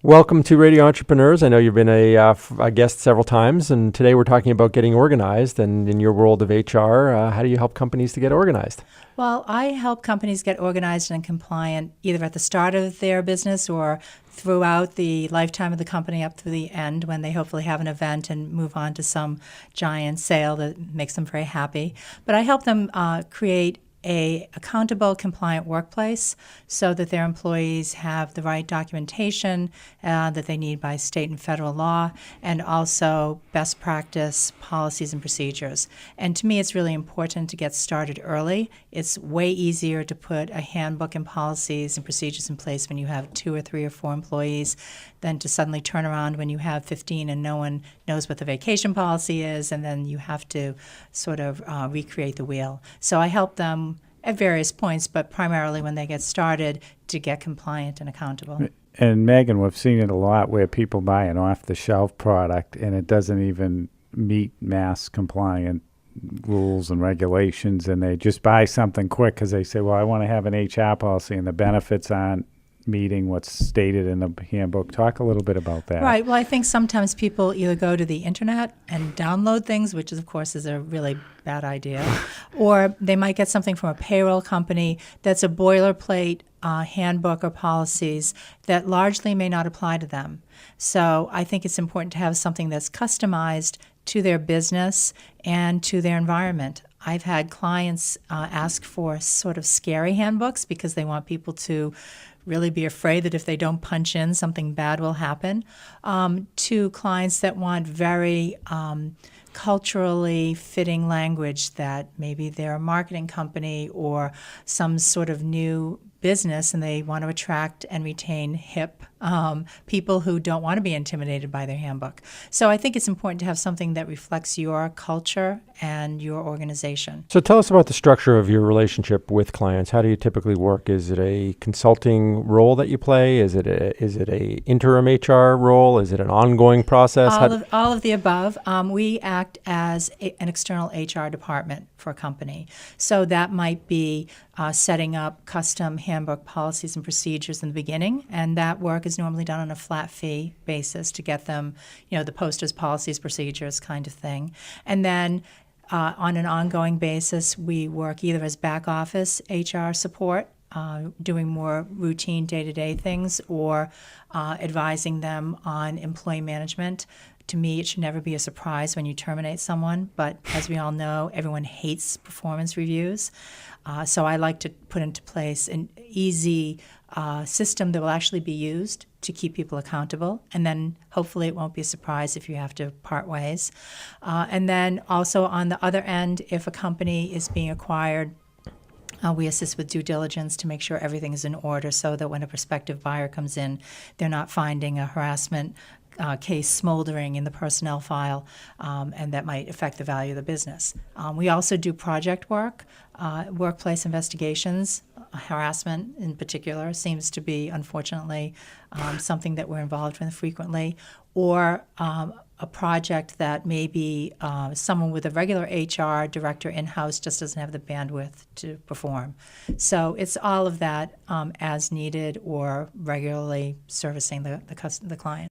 Welcome to Radio Entrepreneurs. I know you've been a guest several times, and today we're talking about getting organized. And in your world of HR, how do you help companies to get organized? Well, I help companies get organized and compliant either at the start of their business or throughout the lifetime of the company up to the end when they hopefully have an event and move on to some giant sale that makes them very happy. But I help them create a accountable, compliant workplace so that their employees have the right documentation that they need by state and federal law, and also best practice policies and procedures. And to me, it's really important to get started early. It's way easier to put a handbook and policies and procedures in place when you have 2 or 3 or 4 employees than to suddenly turn around when you have 15 and no one knows what the vacation policy is, and then you have to sort of recreate the wheel. So I help them at various points, but primarily when they get started, to get compliant and accountable. And Megan, we've seen it a lot where people buy an off-the-shelf product and it doesn't even meet mass compliant rules and regulations, and they just buy something quick because they say, well, I want to have an HR policy and the benefits aren't meeting what's stated in the handbook. Talk a little bit about that. Right. Well, I think sometimes people either go to the internet and download things, which of course is a really bad idea, or they might get something from a payroll company that's a boilerplate handbook or policies that largely may not apply to them. So I think it's important to have something that's customized to their business and to their environment. I've had clients ask for sort of scary handbooks because they want people to really be afraid that if they don't punch in, something bad will happen, to clients that want very culturally fitting language that maybe they're a marketing company or some sort of new business and they want to attract and retain hip people who don't want to be intimidated by their handbook. So I think it's important to have something that reflects your culture and your organization. So tell us about the structure of your relationship with clients. How do you typically work? Is it a consulting role that you play? Is it a interim HR role? Is it an ongoing process? All of the above. We act as an external HR department for a company. So that might be setting up custom handbook policies and procedures in the beginning, and that work is normally done on a flat fee basis to get them, the posters, policies, procedures kind of thing. And then on an ongoing basis, we work either as back office HR support, doing more routine day-to-day things, or advising them on employee management. To me, it should never be a surprise when you terminate someone, but as we all know, everyone hates performance reviews. So I like to put into place an easy system that will actually be used to keep people accountable, and then hopefully it won't be a surprise if you have to part ways. And then also on the other end, if a company is being acquired, we assist with due diligence to make sure everything is in order so that when a prospective buyer comes in, they're not finding a harassment case smoldering in the personnel file, and that might affect the value of the business. We also do project work, workplace investigations. Harassment in particular seems to be, unfortunately, something that we're involved in frequently, or a project that maybe someone with a regular HR director in-house just doesn't have the bandwidth to perform. So it's all of that as needed or regularly servicing the client.